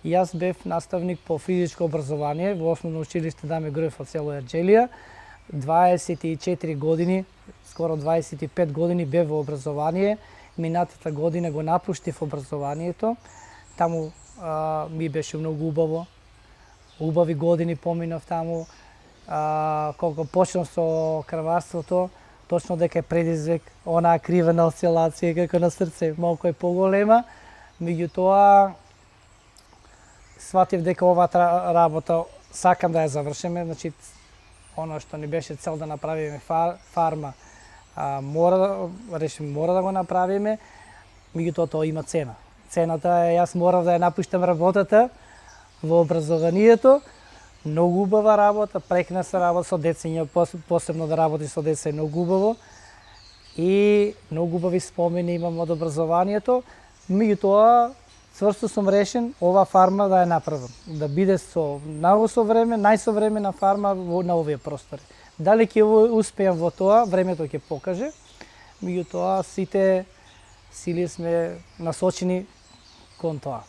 Јас бев наставник по физичко образование во Основно училиште Даме Груев во село Ерџелија. 24 години, скоро 25 години бев во образование. Минатата година го напуштив образованието. Таму ми беше многу убаво. Убави години поминав таму. Колку почнав со крварството, точно дека е предизвик, онаа кривена осцилација како на срце малку е поголема. Меѓутоа, сватив дека оваа работа сакам да ја завршиме, значи она што ни беше цел да направиме фарма, мора да го направиме, меѓутоа тоа има цена. Цената е, јас морав да ја напуштам работата во образованието, многу убава работа, прекрасна работа со децења, посебно да работи со деца е многу убаво и многу убави спомени имам од образованието, меѓутоа цврсто сум решен оваа фарма да ја направам, да биде со најсовремена фарма на овие простори. Дали ќе успеам во тоа, времето ќе покаже, меѓутоа сите сили сме насочени кон тоа.